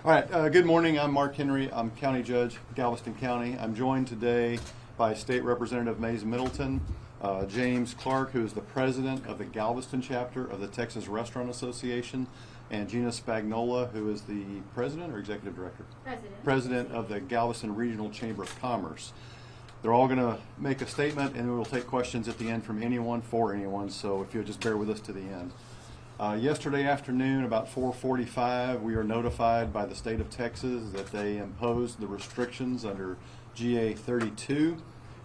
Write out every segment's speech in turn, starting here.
All right, good morning. I'm Mark Henry. I'm County Judge, Galveston County. I'm joined today by State Representative Mays Middleton, James Clark, who is the president of the Galveston chapter of the Texas Restaurant Association, and Gina Spagnola, who is the president or executive director? President of the Galveston Regional Chamber of Commerce. They're all going to make a statement, and we will take questions at the end from anyone for anyone, so if you'll just bear with us to the end. Yesterday afternoon, about 4:45, we were notified by the state of Texas that they imposed the restrictions under GA 32,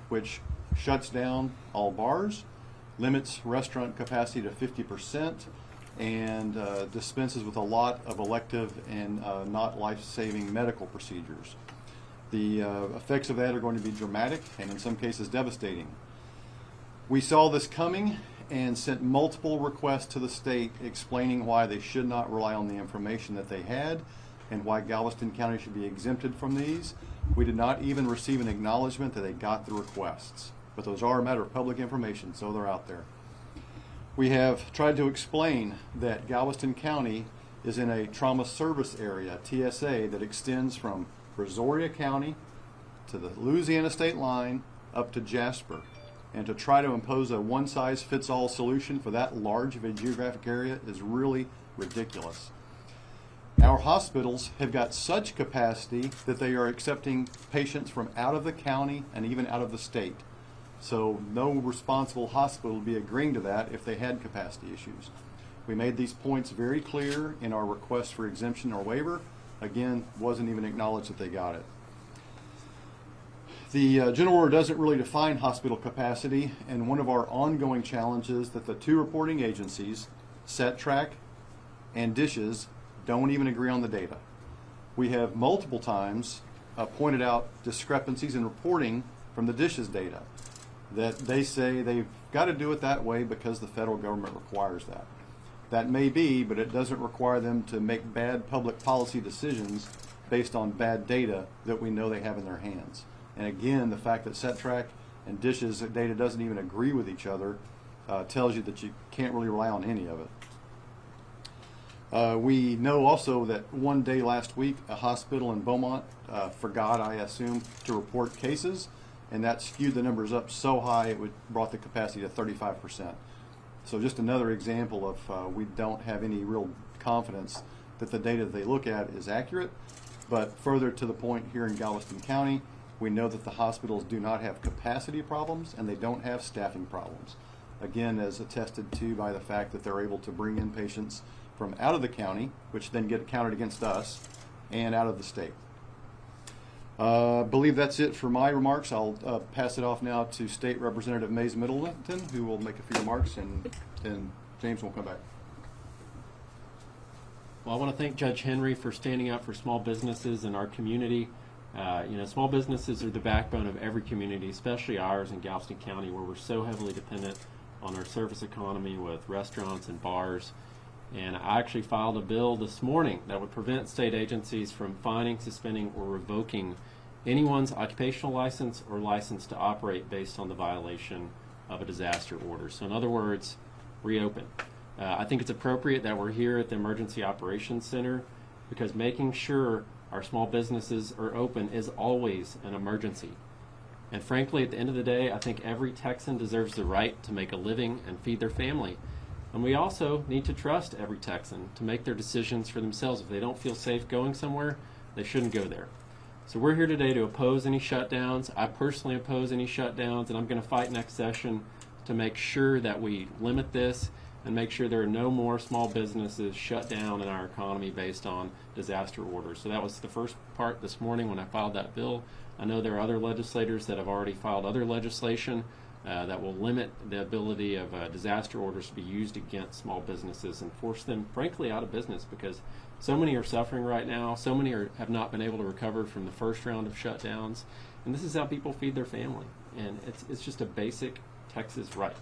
which shuts down all bars, limits restaurant capacity to 50%, and dispenses with a lot of elective and not life-saving medical procedures. The effects of that are going to be dramatic and in some cases devastating. We saw this coming and sent multiple requests to the state explaining why they should not rely on the information that they had and why Galveston County should be exempted from these. We did not even receive an acknowledgement that they got the requests, but those are a matter of public information, so they're out there. We have tried to explain that Galveston County is in a trauma service area, TSA, that extends from Brazoria County to the Louisiana state line up to Jasper. And to try to impose a one-size-fits-all solution for that large of a geographic area is really ridiculous. Our hospitals have got such capacity that they are accepting patients from out of the county and even out of the state. So no responsible hospital would be agreeing to that if they had capacity issues. We made these points very clear in our request for exemption or waiver. Again, wasn't even acknowledged that they got it. The general order doesn't really define hospital capacity, and one of our ongoing challenges that the two reporting agencies, SetTrack and Dishes, don't even agree on the data. We have multiple times pointed out discrepancies in reporting from the Dishes data, that they say they've got to do it that way because the federal government requires that. That may be, but it doesn't require them to make bad public policy decisions based on bad data that we know they have in their hands. And again, the fact that SetTrack and Dishes data doesn't even agree with each other tells you that you can't really rely on any of it. We know also that one day last week, a hospital in Beaumont forgot, I assume, to report cases, and that skewed the numbers up so high it brought the capacity to 35%. So just another example of we don't have any real confidence that the data they look at is accurate. But further to the point, here in Galveston County, we know that the hospitals do not have capacity problems and they don't have staffing problems. Again, as attested to by the fact that they're able to bring in patients from out of the county, which then get counted against us, and out of the state. I believe that's it for my remarks. I'll pass it off now to State Representative Mays Middleton, who will make a few remarks, and then James will come back. Well, I want to thank Judge Henry for standing up for small businesses in our community. Small businesses are the backbone of every community, especially ours in Galveston County, where we're so heavily dependent on our service economy with restaurants and bars. And I actually filed a bill this morning that would prevent state agencies from fining, suspending, or revoking anyone's occupational license or license to operate based on the violation of a disaster order. So in other words, reopen. I think it's appropriate that we're here at the Emergency Operations Center because making sure our small businesses are open is always an emergency. And frankly, at the end of the day, I think every Texan deserves the right to make a living and feed their family. And we also need to trust every Texan to make their decisions for themselves. If they don't feel safe going somewhere, they shouldn't go there. So we're here today to oppose any shutdowns. I personally oppose any shutdowns, and I'm going to fight next session to make sure that we limit this and make sure there are no more small businesses shut down in our economy based on disaster orders. So that was the first part this morning when I filed that bill. I know there are other legislators that have already filed other legislation that will limit the ability of disaster orders to be used against small businesses and force them, frankly, out of business because so many are suffering right now. So many have not been able to recover from the first round of shutdowns. And this is how people feed their family. And it's just a basic Texas right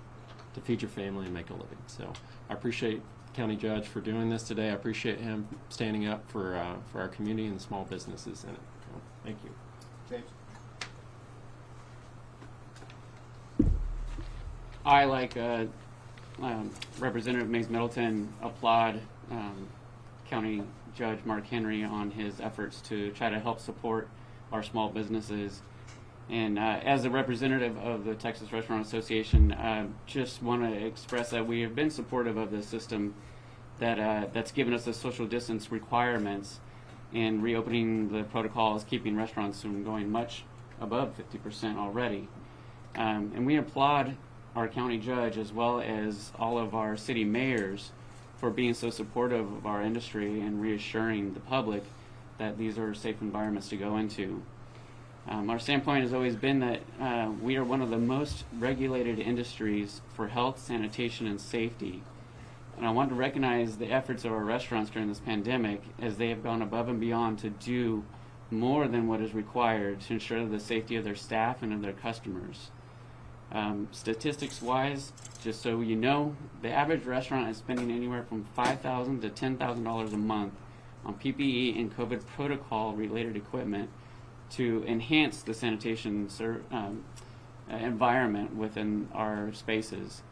to feed your family and make a living. So I appreciate the county judge for doing this today. I appreciate him standing up for our community and the small businesses in it. So, thank you. James. I, like Representative Mays Middleton, applaud County Judge Mark Henry on his efforts to try to help support our small businesses. And as a representative of the Texas Restaurant Association, just want to express that we have been supportive of the system that's given us the social distance requirements and reopening the protocols, keeping restaurants from going much above 50% already. And we applaud our county judge as well as all of our city mayors for being so supportive of our industry and reassuring the public that these are safe environments to go into. Our standpoint has always been that we are one of the most regulated industries for health, sanitation, and safety. And I want to recognize the efforts of our restaurants during this pandemic as they have gone above and beyond to do more than what is required to ensure the safety of their staff and of their customers. Statistics-wise, just so you know, the average restaurant is spending anywhere from $5,000 to $10,000 a month on PPE and COVID protocol-related equipment to enhance the sanitation environment within our spaces.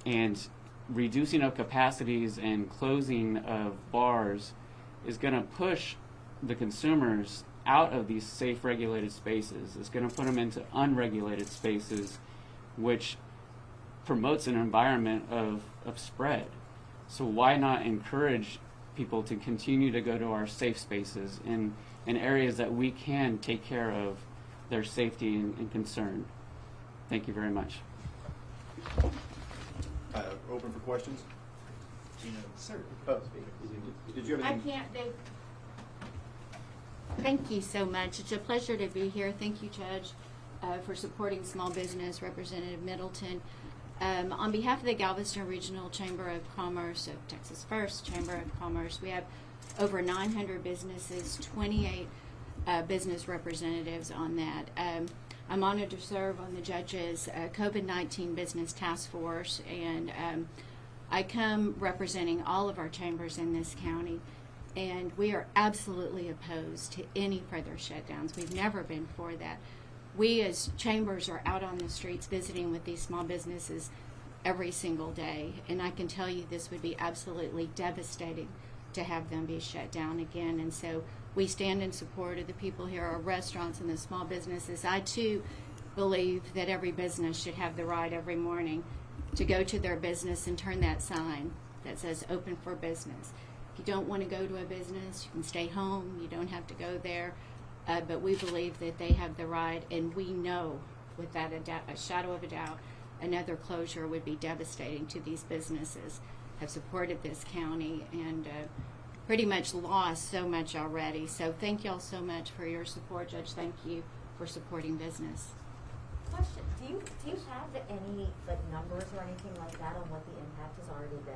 And reducing of capacities and closing of bars is going to push the consumers out of these safe regulated spaces. It's going to put them into unregulated spaces, which promotes an environment of spread. So why not encourage people to continue to go to our safe spaces in areas that we can take care of their safety and concern? Thank you very much. Open for questions? Sir. Did you have I anything? can't, Dave. Thank you so much. It's a pleasure to be here. Thank you, Judge, for supporting small business, Representative Middleton. On behalf of the Galveston Regional Chamber of Commerce of Texas First Chamber of Commerce, we have over 900 businesses, 28 business representatives on that. I'm honored to serve on the judge's COVID-19 Business Task Force, and I come representing all of our chambers in this county, and we are absolutely opposed to any further shutdowns. We've never been for that. We as chambers are out on the streets visiting with these small businesses every single day, and I can tell you this would be absolutely devastating to have them be shut down again. And so we stand in support of the people here, our restaurants and the small businesses. I too believe that every business should have the right every morning to go to their business and turn that sign that says open for business. If you don't want to go to a business, you can stay home. You don't have to go there. But we believe that they have the right, and we know without a shadow of a doubt, another closure would be devastating to these businesses. Have supported this county and pretty much lost so much already. So thank y'all so much for your support, Judge. Thank you for supporting business. Question: Do you have any numbers or anything like that on what the impact has already been?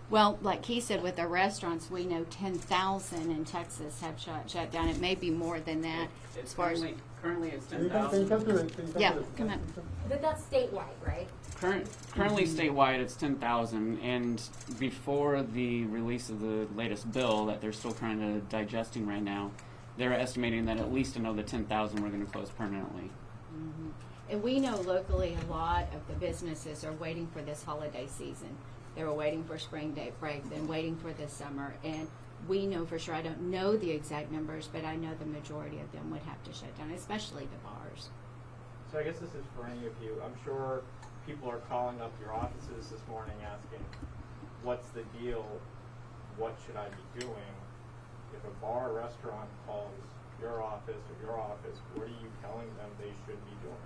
Well, like he said, with the restaurants, we know 10,000 in Texas have shut down. It may be more than that. It's as far as currently it's 10,000. yeah, come on. But that's statewide, right? Currently statewide it's 10,000, and before the release of the latest bill that they're still kind of digesting right now, they're estimating that at least another 10,000 we're going to close permanently. Mm-hmm. And we know locally a lot of the businesses are waiting for this holiday season. They were waiting for spring day break, then waiting for the summer, and we know for sure, I don't know the exact numbers, but I know the majority of them would have to shut down, especially the bars. So I guess this is for any of you. I'm sure people are calling up your offices this morning asking, what's the deal? What should I be doing? If a bar or restaurant calls your office, what are you telling them they should be doing?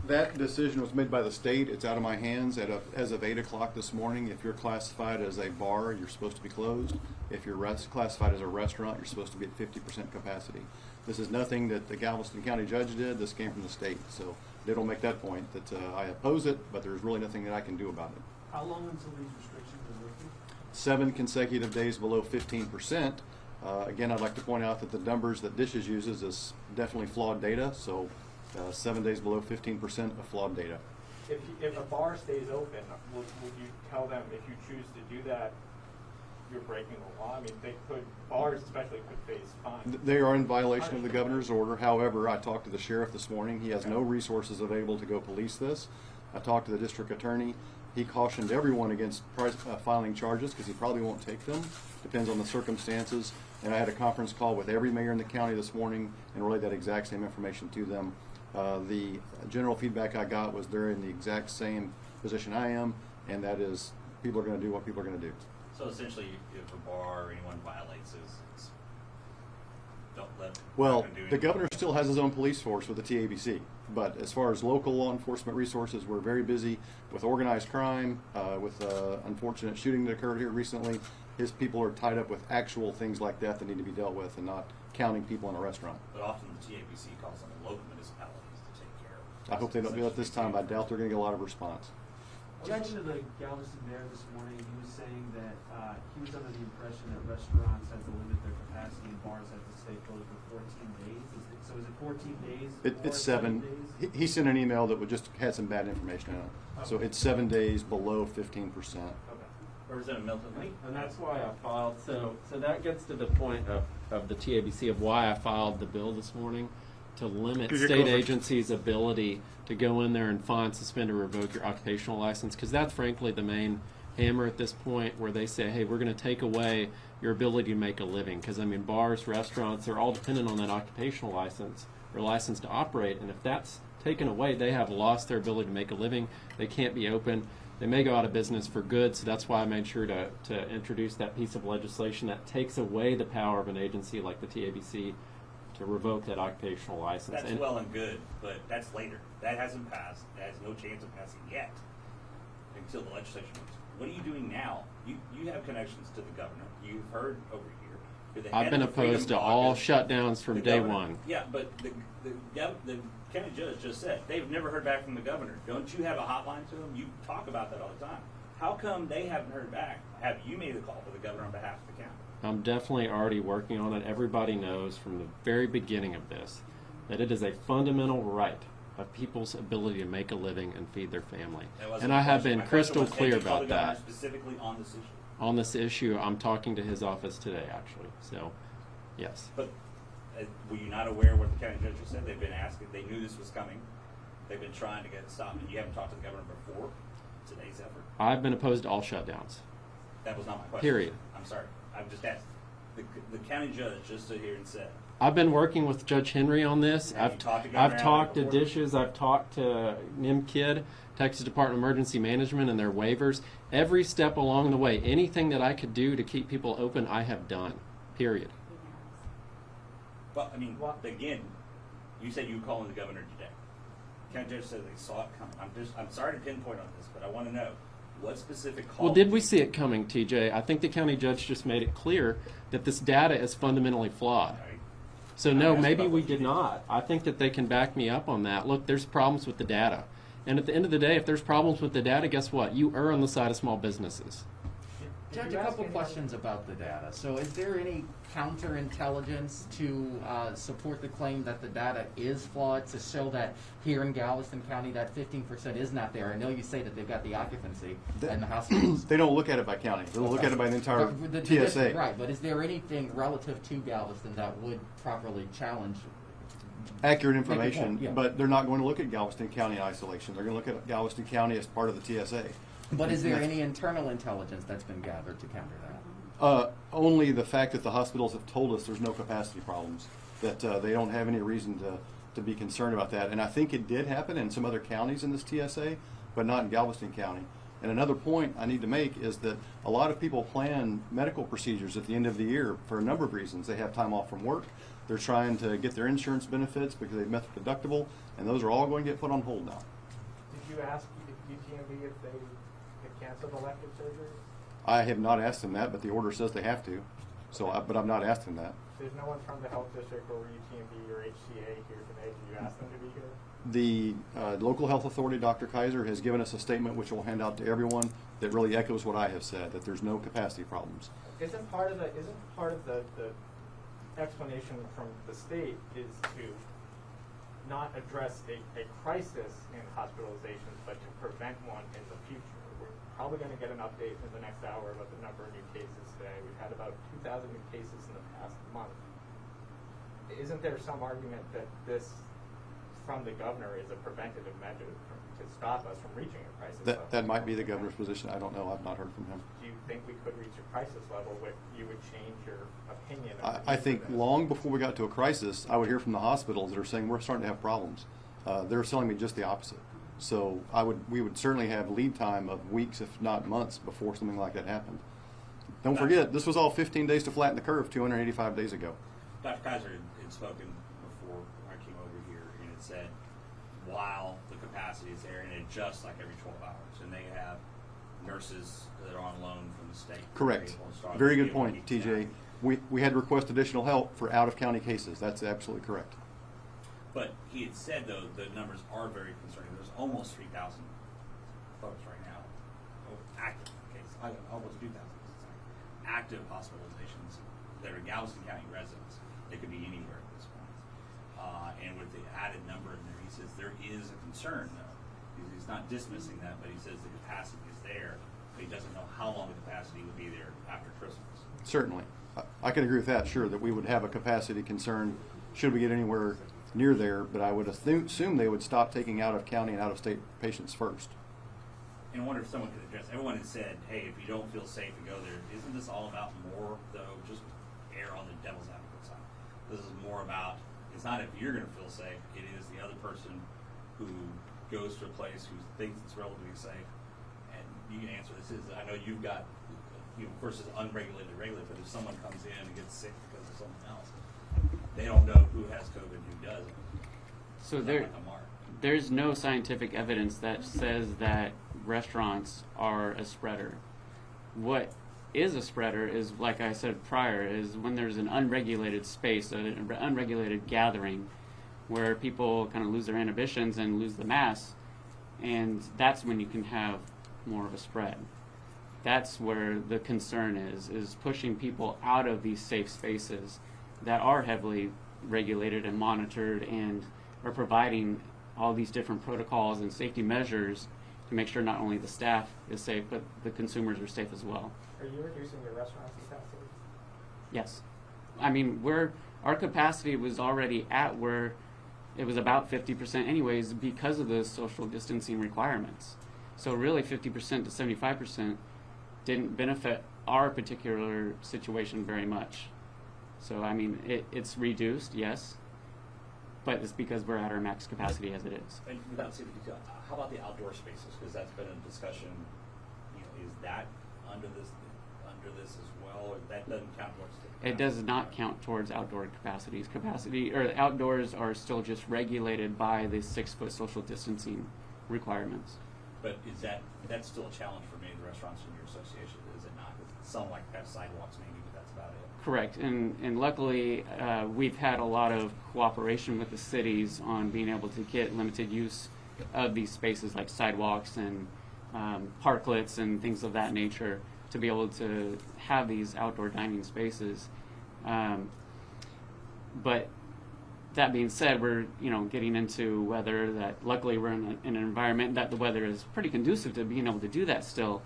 That decision was made by the state. It's out of my hands as of 8 o'clock this morning. If you're classified as a bar, you're supposed to be closed. If you're classified as a restaurant, you're supposed to be at 50% capacity. This is nothing that the Galveston County judge did. This came from the state. So it'll make that point that I oppose it, but there's really nothing that I can do about it. How long until these restrictions are lifted? 7 consecutive days below 15%. Again, I'd like to point out that the numbers that Dishes uses is definitely flawed data. So 7 days below 15% of flawed data. If a bar stays open, would you tell them if you choose to do that, you're breaking the law? I mean, bars especially could face fines. They are in violation of the governor's order. However, I talked to the sheriff this morning. He has no resources available to go police this. I talked to the district attorney. He cautioned everyone against filing charges because he probably won't take them. Depends on the circumstances. And I had a conference call with every mayor in the county this morning and relayed that exact same information to them. The general feedback I got was they're in the exact same position I am, and that is people are going to do what people are going to do. So essentially, if a bar or anyone violates this, it's don't let. Well, not gonna do the anything. governor still has his own police force with the TABC, but as far as local law enforcement resources, we're very busy with organized crime, with unfortunate shooting that occurred here recently. His people are tied up with actual things like that that need to be dealt with, and not counting people in a restaurant. But often the TABC calls on the local municipalities to take care of it. I hope they don't do that this time. I doubt they're going to get a lot of response. Judge of the Galveston mayor this morning, he was saying that he was under the impression that restaurants had to limit their capacity and bars had to stay closed for 14 days. So is it 14 days? It's or 7. days? He sent an email that would just had some bad information in it. So it's 7 days below 15%. Okay. Representative Milton. And that's why I filed. So that gets to the point of the TABC of why I filed the bill this morning, to limit 'Cause you're state closer. agencies' ability to go in there and fine, suspend, or revoke your occupational license, because that's frankly the main hammer at this point, where they say, hey, we're going to take away your ability to make a living. Because, I mean, bars, restaurants, they're all dependent on that occupational license or license to operate. And if that's taken away, they have lost their ability to make a living. They can't be open. They may go out of business for good. So that's why I made sure to introduce that piece of legislation that takes away the power of an agency like the TABC to revoke that occupational license. That's well and good, but that's later. That hasn't passed. That has no chance of passing yet until the legislation moves. What are you doing now? You have connections to the governor. You've heard over here. You're the I've head been of the Freedom opposed to all Caucus. shutdowns from The day governor- one. Yeah, but the county judge just said they've never heard back from the governor. Don't you have a hotline to them? You talk about that all the time. How come they haven't heard back? Have you made a call to the governor on behalf of the county? I'm definitely already working on it. Everybody knows from the very beginning of this that it is a fundamental right of people's ability to make a living and feed their family. That wasn't And my I have question. been My question crystal was, have clear you called about the governor that. specifically on this issue. On this issue, I'm talking to his office today, actually. So, yes. But were you not aware of what the county judge just said? They've been asking, they knew this was coming. They've been trying to get it stopped, and you haven't talked to the governor before today's effort? I've been opposed to all shutdowns. That was not my question. Period. I'm sorry. I've just asked. The county judge just stood here and said, I've been working with Judge Henry on this. Have you talked to Governor I've talked Abbott to before? Dishes. I've talked to NIMKID, Texas Department of Emergency Management, and their waivers. Every step along the way, anything that I could do to keep people open, I have done. Period. well, I mean, again, you said you were calling the governor today. County judge said they saw it coming. I'm sorry to pinpoint on this, but I want to know what specific call. Well, did we see it coming, TJ? I think the county judge just made it clear that this data is fundamentally flawed. All right. So I'm no, asking maybe about we what did you did. not. I think that they can back me up on that. Look, there's problems with the data. And at the end of the day, if there's problems with the data, guess what? You err on the side of small businesses. Judge, a couple questions about the data. So is there any counterintelligence to support the claim that the data is flawed, to show that here in Galveston County that 15% is not there? I know you say that they've got the occupancy and the hospitals. They don't look at it by county. They look at it by the entire But the TSA. Right, but is there anything relative to Galveston that would properly challenge? Accurate Make a point, information, yeah. but they're not going to look at Galveston County in isolation. They're going to look at Galveston County as part of the TSA. But is there any internal intelligence that's been gathered to counter that? Only the fact that the hospitals have told us there's no capacity problems, that they don't have any reason to be concerned about that. And I think it did happen in some other counties in this TSA, but not in Galveston County. And another point I need to make is that a lot of people plan medical procedures at the end of the year for a number of reasons. They have time off from work. They're trying to get their insurance benefits because they've met the deductible, and those are all going to get put on hold now. Did you ask UTMB if they had canceled elective surgeries? I have not asked them that, but the order says they have to. But I've not asked them that. There's no one from the health district or UTMB or HCA here today. Did you ask them to be here? The local health authority, Dr. Kaiser, has given us a statement which we'll hand out to everyone that really echoes what I have said, that there's no capacity problems. Isn't part of the explanation from the state is to not address a crisis in hospitalizations, but to prevent one in the future? We're probably going to get an update in the next hour about the number of new cases today. We've had about 2,000 new cases in the past month. Isn't there some argument that this from the governor is a preventative measure to stop us from reaching a crisis level. That might be the governor's position. I don't know. I've not heard from him. Do you think we could reach a crisis level where you would change your opinion? of the I need for think this? long before we got to a crisis, I would hear from the hospitals that are saying we're starting to have problems. They're telling me just the opposite. So we would certainly have lead time of weeks, if not months, before something like that happened. Don't forget, this was all 15 days to flatten the curve 285 days ago. Dr. Kaiser had spoken before I came over here, and it said, while the capacity is there, and it adjusts like every 12 hours, and they have nurses that are on loan from the state. Correct. Able to start Very to good be able to point, keep TJ. staff. We had to request additional help for out-of-county cases. That's absolutely correct. But he had said, though, the numbers are very concerning. There's almost 3,000 folks right now, active cases, almost 2,000 active hospitalizations that are Galveston County residents. They could be anywhere at this point. And with the added number in there, he says there is a concern, though. He's not dismissing that, but he says the capacity is there, but he doesn't know how long the capacity would be there after Christmas. Certainly. I can agree with that, sure, that we would have a capacity concern should we get anywhere near there, but I would assume they would stop taking out-of-county and out-of-state patients first. And I wonder if someone could address, everyone has said, hey, if you don't feel safe to go there, isn't this all about more, though, just err on the devil's advocate side? This is more about, it's not if you're going to feel safe, it is the other person who goes to a place who thinks it's relatively safe. And you can answer this, I know you've got, of course, it's unregulated, regulated, but if someone comes in and gets sick because of something else, they don't know who has COVID and who doesn't. So Is that there, like a mark? there's no scientific evidence that says that restaurants are a spreader. What is a spreader is, like I said prior, is when there's an unregulated space, an unregulated gathering, where people kind of lose their inhibitions and lose the mass, and that's when you can have more of a spread. That's where the concern is pushing people out of these safe spaces that are heavily regulated and monitored and are providing all these different protocols and safety measures to make sure not only the staff is safe, but the consumers are safe as well. Are you reducing your restaurant's capacity? Yes. I mean, our capacity was already at where it was about 50% anyways because of the social distancing requirements. So really 50% to 75% didn't benefit our particular situation very much. So, I mean, it's reduced, yes, but it's because we're at our max capacity as it is. And without saying detail, how about the outdoor spaces? Because that's been a discussion. Is that under this as well, or that doesn't count towards the It does not count towards outdoor capacities. Outdoors are still just regulated by the 6-foot social distancing requirements. But that's still a challenge for many of the restaurants in your association, is it not? Some like have sidewalks maybe, but that's about it. Correct, and luckily we've had a lot of cooperation with the cities on being able to get limited use of these spaces like sidewalks and parklets and things of that nature to be able to have these outdoor dining spaces. But that being said, we're getting into weather that luckily we're in an environment that the weather is pretty conducive to being able to do that still.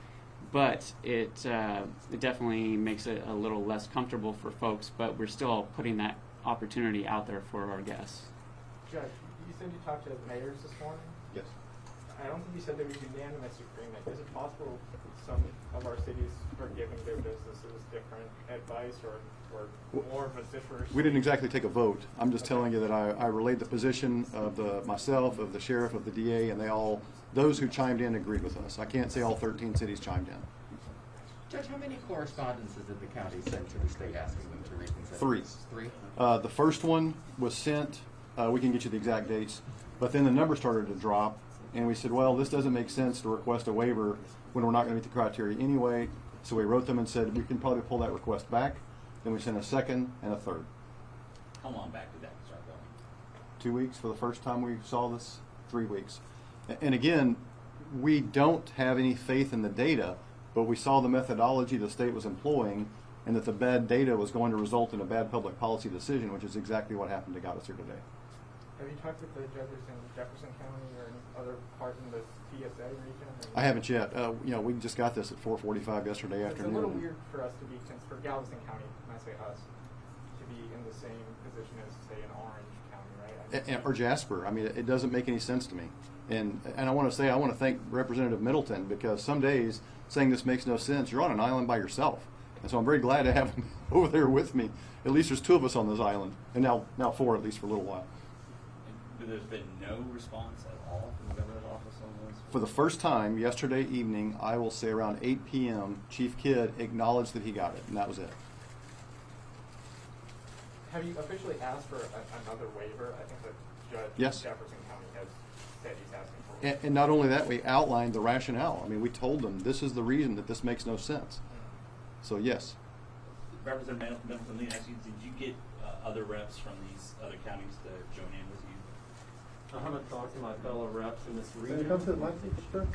But it definitely makes it a little less comfortable for folks, but we're still putting that opportunity out there for our guests. Judge, you said you talked to mayors this morning. Yes. I don't think you said there was unanimous agreement. Is it possible some of our cities are giving their businesses different advice or more vociferous? We didn't exactly take a vote. I'm just telling you that I relayed the position of myself, of the sheriff, of the DA, and those who chimed in agreed with us. I can't say all 13 cities chimed in. Judge, how many correspondences did the county send to the state asking them to reconsider? 3. this? 3? The first one was sent, we can get you the exact dates, but then the number started to drop, and we said, well, this doesn't make sense to request a waiver when we're not going to meet the criteria anyway, so we wrote them and said, we can probably pull that request back. Then we sent a second and a third. How long back did that start going? 2 weeks for the first time we saw this, 3 weeks. And again, we don't have any faith in the data, but we saw the methodology the state was employing and that the bad data was going to result in a bad public policy decision, which is exactly what happened that got us here today. Have you talked with the judges in Jefferson County or any other part in the TSA region? I haven't yet. We just got this at 4:45 yesterday It's afternoon. a little weird for us to be, for Galveston County, when I say us, to be in the same position as, say, an Orange County right? Or Jasper. I mean, it doesn't make any sense to me. And I want to thank Representative Middleton, because some days saying this makes no sense, you're on an island by yourself. And so I'm very glad to have him over there with me. At least there's two of us on this island, and now four, at least for a little while. But there's been no response at all from the governor's office on this? For the first time yesterday evening, I will say around 8 p.m., Chief Kidd acknowledged that he got it, and that was it. Have you officially asked for another waiver? I think the judge in Yes. Jefferson County has said he's asking for one. And not only that, we outlined the rationale. I mean, we told them this is the reason that this makes no sense. So yes. Representative Middleton, let me ask you, did you get other reps from these other counties to join in with you? I haven't talked to my fellow reps in this Can you region. come to the mic, sir?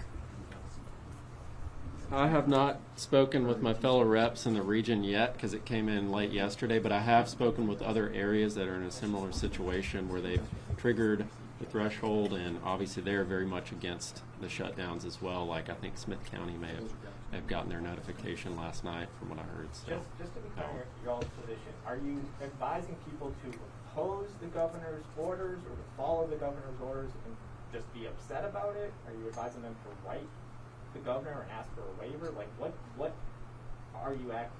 I have not spoken with my fellow reps in the region yet because it came in late yesterday, but I have spoken with other areas that are in a similar situation where they've triggered the threshold, and obviously they're very much against the shutdowns as well. Like I think Smith County may have gotten their notification last night from what I heard. So, Just to be clear, y'all's position, are you advising people to oppose the governor's orders or to follow the governor's orders and just be upset about it? Are you advising them to write the governor and ask for a waiver? Like, what are you acting?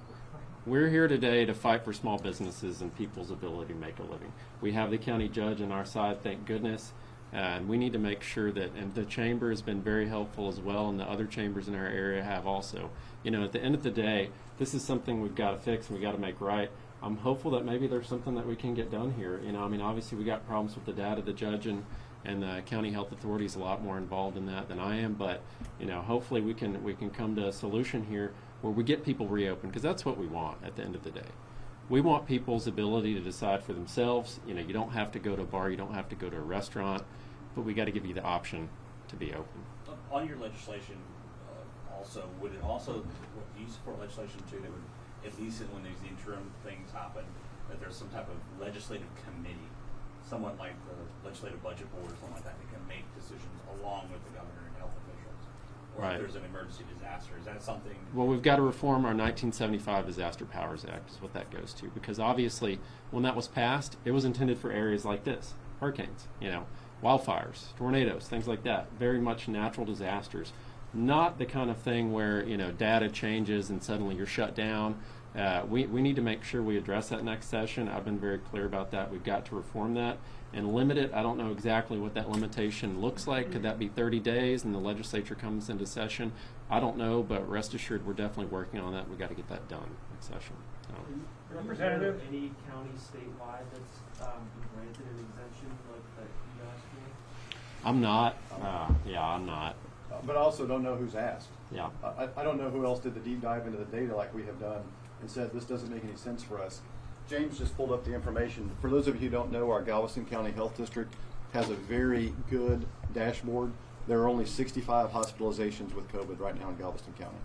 we're here today to fight for small businesses and people's ability to make a living. We have the county judge on our side, thank goodness, and we need to make sure that, and the chamber has been very helpful as well, and the other chambers in our area have also. You know, at the end of the day, this is something we've got to fix and we've got to make right. I'm hopeful that maybe there's something that we can get done here. You know, I mean, obviously we got problems with the data. The judge and the county health authority is a lot more involved in that than I am, but you know, hopefully we can come to a solution here where we get people reopened, because that's what we want at the end of the day. We want people's ability to decide for themselves. You know, you don't have to go to a bar, you don't have to go to a restaurant, but we got to give you the option to be open. On your legislation, also, would it also, do you support legislation too that would, at least when these interim things happen, that there's some type of legislative committee, somewhat like the legislative budget board or something like that, that can make decisions along with the governor and health officials? Or Right. if there's an emergency disaster, is that something? Well, we've got to reform our 1975 Disaster Powers Act is what that goes to, because obviously when that was passed, it was intended for areas like this, hurricanes, you know, wildfires, tornadoes, things like that, very much natural disasters, not the kind of thing where, you know, data changes and suddenly you're shut down. We need to make sure we address that next session. I've been very clear about that. We've got to reform that and limit it. I don't know exactly what that limitation looks like. Could that be 30 days and the legislature comes into session? I don't know, but rest assured we're definitely working on that. We've got to get that done next session. Representative, any county statewide that's been granted an exemption like that you asked for? I'm not. I'm not. But I also don't know who's asked. Yeah. I don't know who else did the deep dive into the data like we have done and said this doesn't make any sense for us. James just pulled up the information. For those of you who don't know, our Galveston County Health District has a very good dashboard. There are only 65 hospitalizations with COVID right now in Galveston County.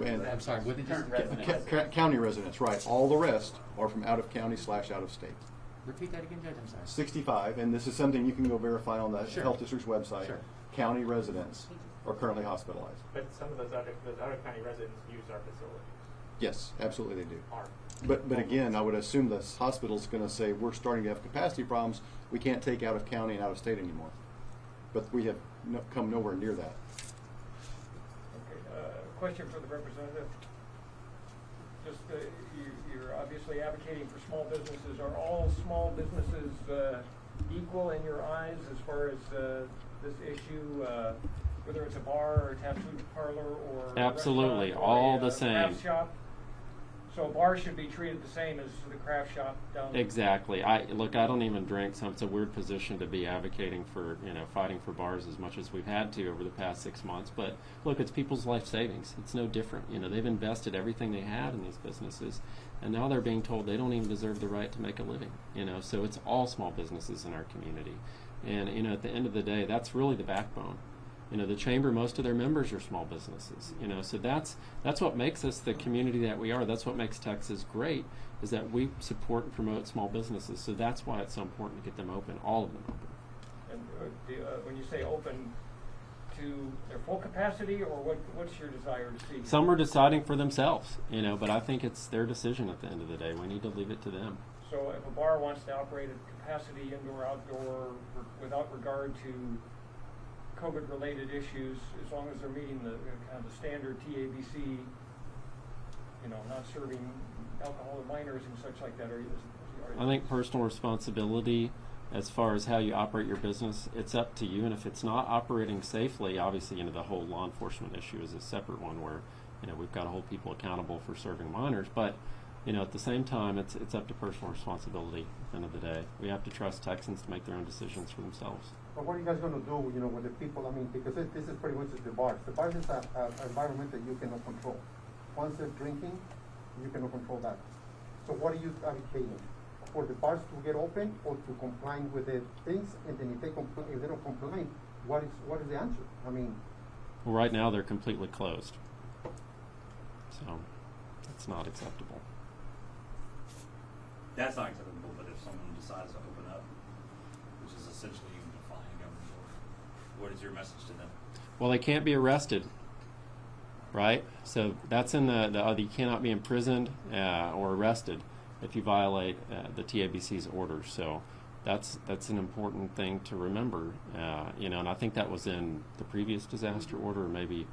And I'm sorry, what did you county residents, right. All the rest are from out of county / out of state. repeat that again, Judge? I'm sorry. 65, and this is something you can go verify on the Sure. health district's website. Sure. County residents are currently hospitalized. But some of those other county residents use our facilities. Yes, absolutely they do. Are. But again, I would assume the hospital's going to say, we're starting to have capacity problems. We can't take out of county and out of state anymore. But we have come nowhere near that. Okay, question for the representative. Just, you're obviously advocating for small businesses. Are all small businesses equal in your eyes as far as this issue, whether it's a bar or a tattoo parlor or a Absolutely, restaurant or all a, the same. craft shop? So a bar should be treated the same as the craft shop down there? Exactly. I don't even drink, so it's a weird position to be advocating for, you know, fighting for bars as much as we've had to over the past 6 months. But look, it's people's life savings. It's no different. You know, they've invested everything they had in these businesses, and now they're being told they don't even deserve the right to make a living. You know, so it's all small businesses in our community, and you know, at the end of the day, that's really the backbone. You know, the chamber, most of their members are small businesses. You know, so that's what makes us the community that we are. That's what makes Texas great, is that we support and promote small businesses. So that's why it's so important to get them open, all of them open. And when you say open to their full capacity, or what's your desire to see? Some are deciding for themselves, you know, but I think it's their decision at the end of the day. We need to leave it to them. So if a bar wants to operate at capacity, indoor, outdoor, without regard to COVID-related issues, as long as they're meeting the kind of the standard TABC, you know, not serving alcohol to minors and such like that, I think personal responsibility, as far as how you operate your business, it's up to you. And if it's not operating safely, obviously, you know, the whole law enforcement issue is a separate one where, you know, we've got to hold people accountable for serving minors. But, you know, at the same time, it's up to personal responsibility at the end of the day. We have to trust Texans to make their own decisions for themselves. But what are you guys going to do, you know, with the people? I mean, because this is pretty much the bars. The bars is an environment that you cannot control. Once they're drinking, you cannot control that. So what are you advocating? For the bars to get open or to comply with the things? And then if they don't comply, what is the answer? I mean, Well, right now they're completely closed. So it's not acceptable. That's not acceptable, but if someone decides to open up, which is essentially you defying a government order, what is your message to them? Well, they can't be arrested, right? So that's in the you cannot be imprisoned or arrested if you violate the TABC's orders. So that's an important thing to remember, you know. And I think that was in the previous disaster order, or maybe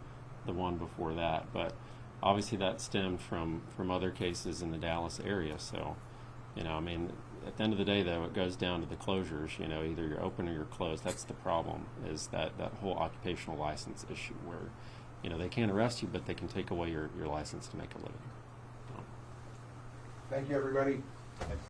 the one before that. But obviously that stemmed from other cases in the Dallas area. So, you know, I mean, at the end of the day, though, it goes down to the closures. You know, either you're open or you're closed. That's the problem, is that whole occupational license issue where, you know, they can't arrest you, but they can take away your license to make a living. thank you, everybody.